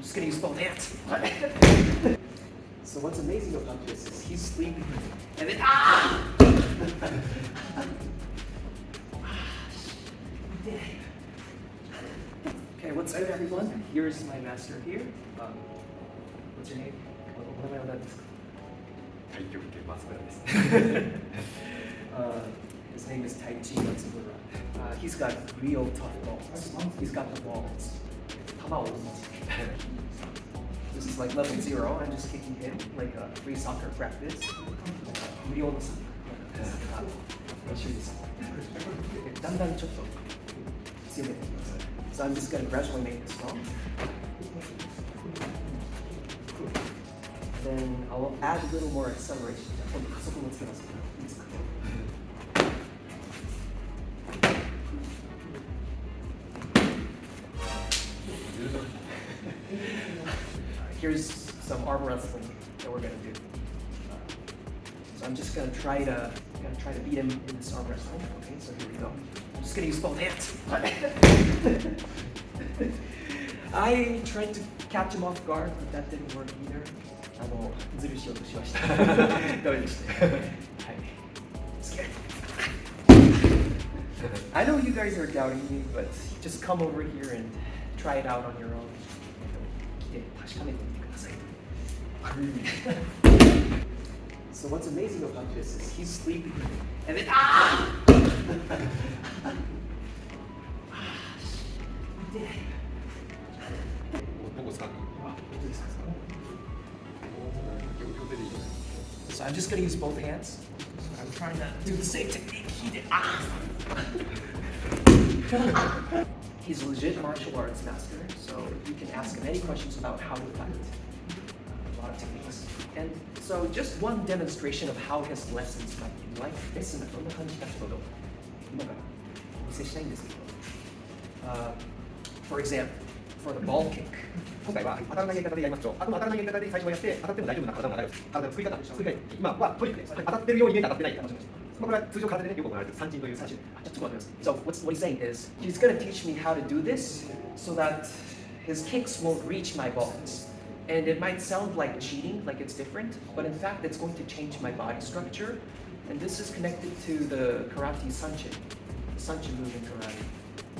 just gonna use both hands. So what's amazing about this is he's sleeping, and then Okay, what's good, everyone? Here's my master here. What's your name? Taichi Matsumura. His name is Taichi Matsumura. He's got real tough balls. He's got the balls. This is like level 0. I'm just kicking him like a free soccer practice. Real soccer. Let's show you this. So I'm just going to gradually make this strong. Then I'll add a little more acceleration. Here's some arm wrestling that we're gonna do. So I'm just gonna try to beat him in this arm wrestling. Okay, so here we go. I'm just gonna use both hands. I tried to catch him off guard, but that didn't work either. I know you guys are doubting me, but just come over here and try it out on your own. So what's amazing about this is he's sleeping, and then So I'm just gonna use both hands. I'm trying to do the same technique he did. He's a legit martial arts master, so you can ask him any questions about how to fight. A lot of techniques. And so just one demonstration of how his lessons might be like. For example, for the ball kick. 今回は当たらないやり方でやりますと、当たらないやり方で最初はやって、当たっても大丈夫な体も当たる。体の作り方、今はトリックです。当たってるように見えて当たってないやり方をします。これは通常空手でよく行われる三振という三振。So what he's saying is he's going to teach me how to do this so that his kicks won't reach my balls. And it might sound like cheating, like it's different, but in fact it's going to change my body structure. And this is connected to the karate sanchin, the sanchin move in karate.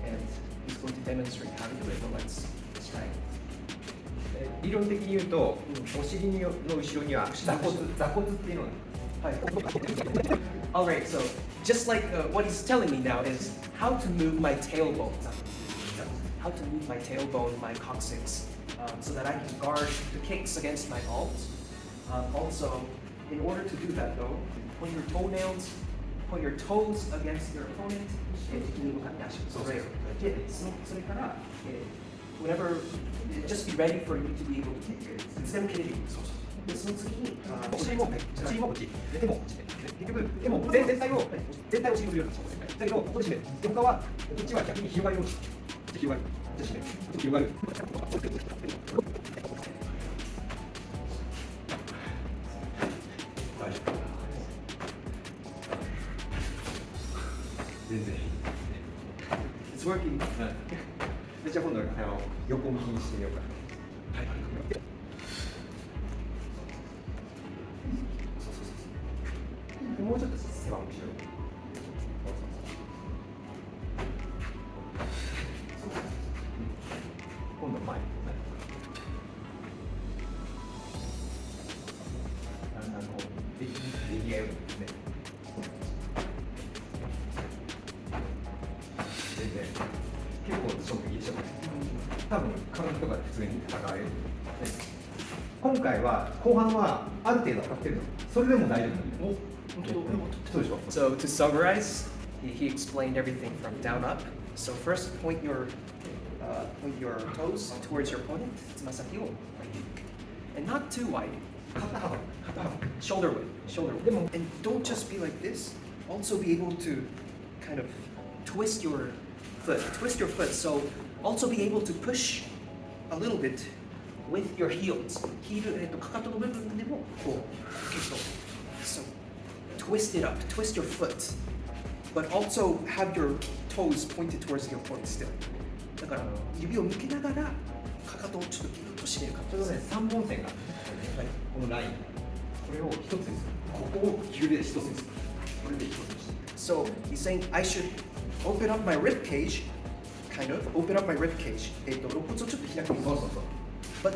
And he's going to demonstrate how to do it. So let's try it. 理論的に言うと、お尻の後ろには座骨っていうのが。Alright, so just like what he's telling me now is how to move my tailbone. How to move my tailbone, my coccyx, so that I can guard the kicks against my balls. Also, in order to do that though, point your toenails, point your toes against your opponent. Whenever, just be ready for you to be able to kick it. いつでも蹴れるよ。で、その次に、お尻もこっち、手もこっち。結局、手も全体をお尻に振るようになっちゃう。だけど、ここで締める。で、他は、こっちは逆に広がるように。広がる。じゃあ締める。広がる。大丈夫。全然。It's working. じゃあ今度は横向きにしてみようか。はい。もうちょっと背番後ろ。今度前。だんだんこうでき合うようにですね。全然結構衝撃でしょ。多分体とかで普通に戦える。今回は後半はある程度当たってるの。それでも大丈夫。So to summarize, he explained everything from down up. So first point your toes towards your opponent, and not too wide. Shoulder width. And don't just be like this. Also be able to kind of twist your foot. So also be able to push a little bit with your heels. So twist it up, twist your foot, but also have your toes pointed towards your opponent still. だから指を向けながらかかとをちょっとギュッと締める感ちょうどね、3本線がある、このライン、これを1つにする。ここを指で1つにする。これで1つにして。So he's saying I should open up my rib cage, kind of open up my rib cage. 肋骨をちょっと開く。そうそうそう。But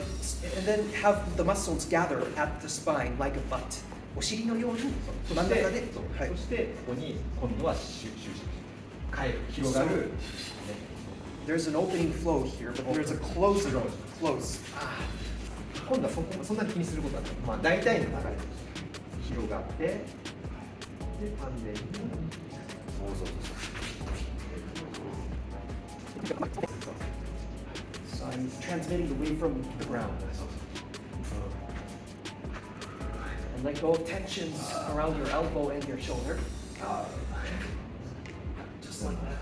and then have the muscles gather at the spine like a butt. お尻のように真ん中で、はい、そしてここに今度は変える、広がる。There's an opening flow here, but there's a close. 今度はそんなに気にすることはない。まあ大体の流れ広がって、で丹田に。So I'm transmitting away from the ground. And let go of tensions around your elbow and your shoulder. Just like that.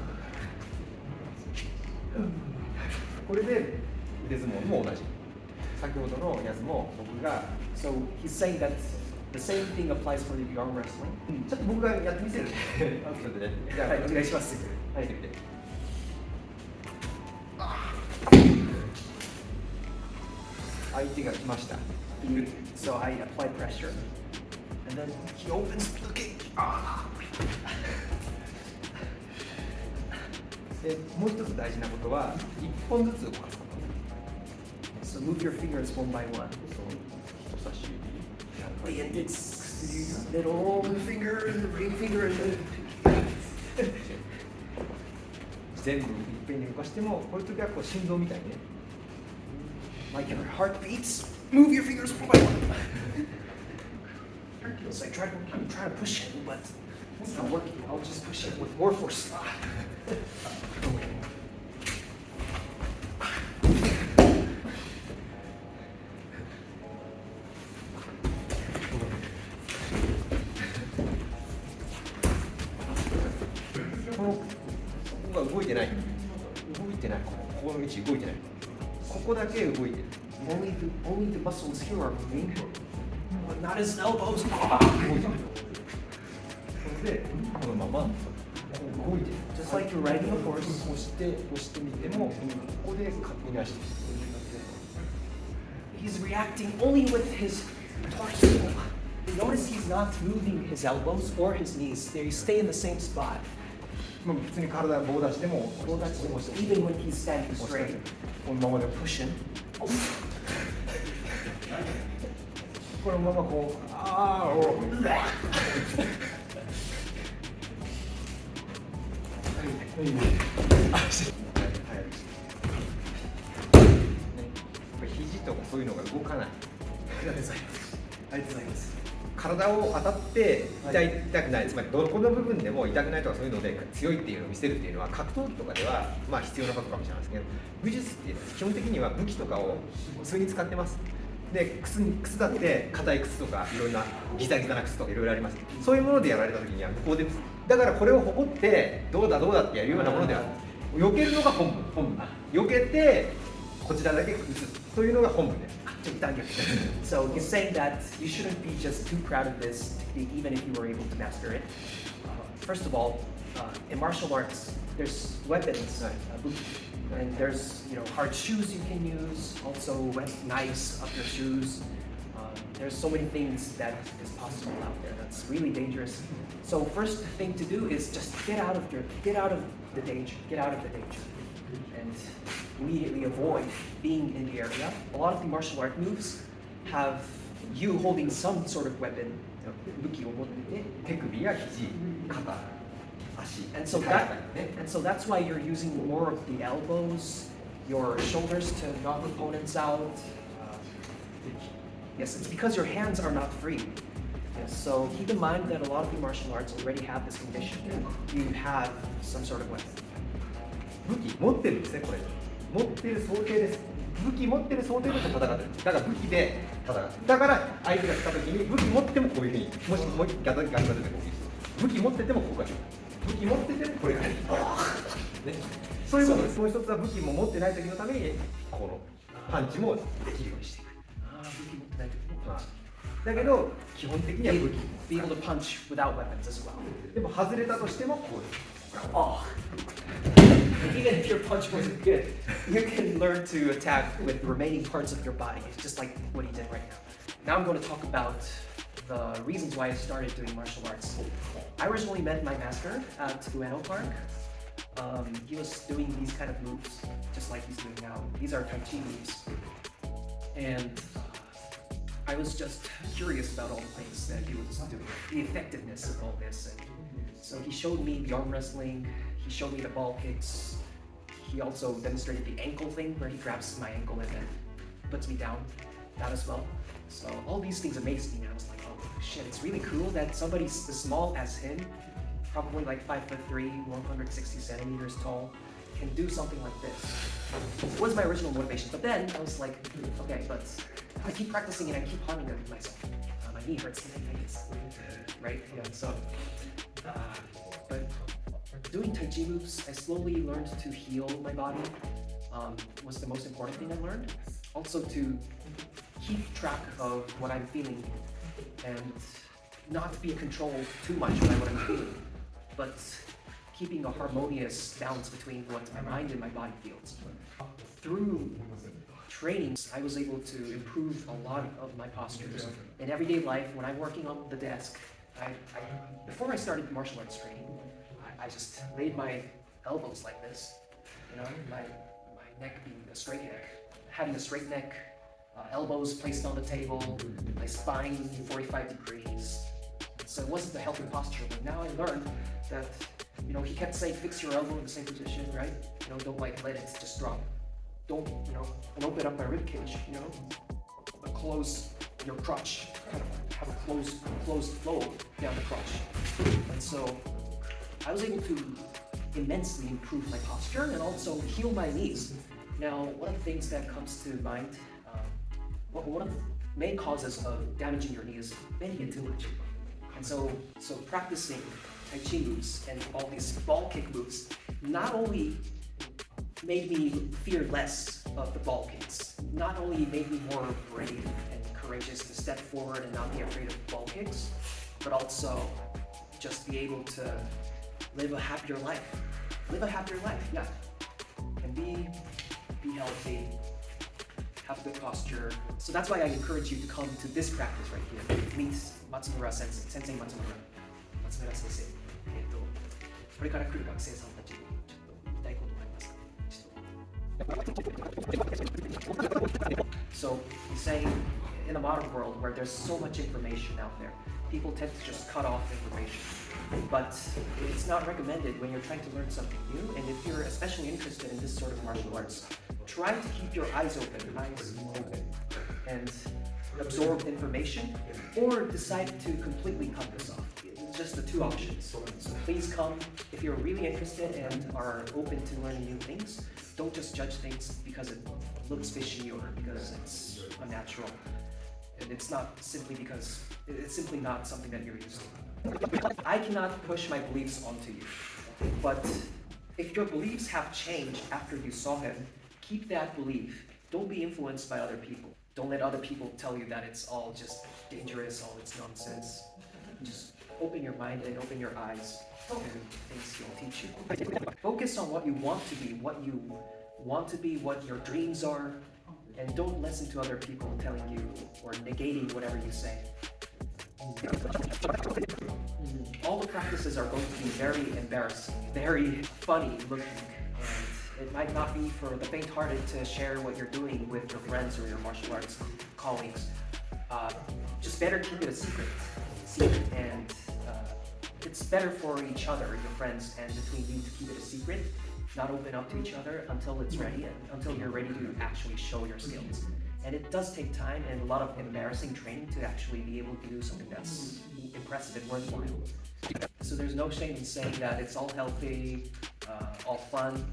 これで腕相撲も同じ。先ほどのやつも僕が。So he's saying that the same thing applies for the arm wrestling. ちょっと僕がやってみせる。ちょっとね。じゃあお願いします。はい。相手が来ました。So I apply pressure, and then he opens the cage. でもう一つ大事なことは1本ずつ動かすこと。So move your fingers one by one. 人差し指、 The index, middle finger, and the ring finger, and the 全部いっぺんに動かしても、こういう時はこう心臓みたいにね。like your heart beats. Move your fingers one by one. So I'm trying to push him, but it's not working. I'll just push him with more force. ここが動いてない。ここの位置動いてない。ここだけ動いてる。Only the muscles here are moving, but not his elbows. それでこのまま動いてる。Just like you're riding a horse. 押してみても、ここで確認してる。He's reacting only with his torso. Notice he's not moving his elbows or his knees. They stay in the same spot. 普通に体棒立ちでも、Even when he's standing straight. このままで Push him. このままこう、肘とかそういうのが動かない。体を当たって痛くない、つまりどこの部分でも痛くないとかそういうので強いっていうのを見せるっていうのは格闘技とかではまあ必要なことかもしれないですけど、武術っていうのは基本的には武器とかを普通に使ってます。で靴だって硬い靴とかいろんなギザギザな靴とかいろいろあります。そういうものでやられた時には向こうでだからこれを誇ってどうだってやるようなものでは避けるのが本部、避けてこちらだけ打つというのが本部です。So he's saying that you shouldn't be just too proud of this, even if you were able to master it. First of all, in martial arts, there's weapons, and there's hard shoes you can use. Also, knives up your shoes. There's so many things that is possible out there. That's really dangerous. So first thing to do is just get out of the danger, and immediately avoid being in the area. A lot of the martial art moves have you holding some sort of weapon, 武器を持ってて、手首や肘、肩、足。And so that's why you're using more of the elbows, your shoulders to knock opponents out. Yes, it's because your hands are not free. Yes, so keep in mind that a lot of the martial arts already have this condition. You have some sort of weapon. 武器持ってるんですね、これ。持ってる想定です。武器持ってる想定で戦ってる。だから武器で戦ってる。だから相手が来た時に武器持ってもこういうふうに、もしもう一回ガンガンで攻撃する。武器持っててもこうか。武器持っててもこれがね。そういうことです。もう一つは武器も持ってない時のためにこのパンチもできるようにしていく。武器持ってない時も。だけど基本的には武器 Be able to punch without weapons as well. でも外れたとしてもこう Oh. Even if your punch wasn't good, you can learn to attack with the remaining parts of your body, just like what he did right now. Now I'm going to talk about the reasons why I started doing martial arts. I originally met my master at Ueno Park. He was doing these kind of moves, just like he's doing now. These are Taichi moves. And I was just curious about all the things that he was doing, the effectiveness of all this. And so he showed me the arm wrestling, he showed me the ball kicks, he also demonstrated the ankle thing where he grabs my ankle and then puts me down, that as well. So all these things amazed me and I was like, oh shit, it's really cool that somebody as small as him, probably like 5'3", 160 centimeters tall, can do something like this. It was my original motivation, but then I was like, okay, but I keep practicing and I keep harming myself. My knee hurts, right? Yeah, so, but doing Tai Chi moves, I slowly learned to heal my body, was the most important thing I learned. Also to keep track of what I'm feeling and not be controlled too much by what I'm feeling, but keeping a harmonious balance between what my mind and my body feels. Through trainings, I was able to improve a lot of my postures. In everyday life, when I'm working on the desk, before I started martial arts training, I just laid my elbows like this, you know, my neck being a straight neck, having a straight neck, elbows placed on the table, my spine 45 degrees. So it wasn't a healthy posture, but now I learned that, you know, he kept saying fix your elbow in the same position, right? You know, don't like let it just drop. Don't, you know, and open up my rib cage, you know, close your crotch, kind of have a closed flow down the crotch. And so I was able to immensely improve my posture and also heal my knees. Now, one of the things that comes to mind, one of the main causes of damaging your knee is bending it too much. And so practicing Tai Chi moves and all these ball kick moves not only made me fear less of the ball kicks, not only made me more brave and courageous to step forward and not be afraid of ball kicks, but also just be able to live a happier life. Live a happier life, yeah. And be healthy, have good posture. So that's why I encourage you to come to this practice right here. Meet Matsumura Sensei, Sensei Matsumura. Matsumura Sensei. これから来る学生さんたちにちょっと言いたいことがありますか? So he's saying, in a modern world where there's so much information out there, people tend to just cut off information. But it's not recommended when you're trying to learn something new, and if you're especially interested in this sort of martial arts, try to keep your eyes open, and absorb information, or decide to completely cut this off. Just the two options. So please come if you're really interested and are open to learning new things. Don't just judge things because it looks fishy or because it's unnatural. And it's simply not something that you're used to. I cannot push my beliefs onto you, but if your beliefs have changed after you saw him, keep that belief. Don't be influenced by other people. Don't let other people tell you that it's all just dangerous, all it's nonsense. Just open your mind and open your eyes and things will teach you. Focus on what you want to be, what your dreams are, and don't listen to other people telling you or negating whatever you say. All the practices are going to be very embarrassing, very funny looking, and it might not be for the faint-hearted to share what you're doing with your friends or your martial arts colleagues. Just better keep it a secret, and it's better for each other, your friends, and between you to keep it a secret, not open up to each other until it's ready and until you're ready to actually show your skills. And it does take time and a lot of embarrassing training to actually be able to do something that's impressive and worthwhile. So there's no shame in saying that it's all healthy, all fun.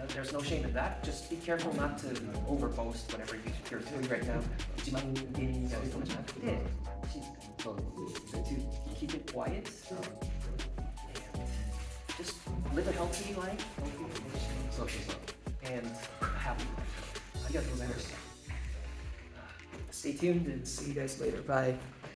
There's no shame in that. Just be careful not to overboast whatever you're doing right now. To keep it quiet and just live a healthy life, and a happy life. ありがとうございました。Stay tuned and see you guys later. Bye.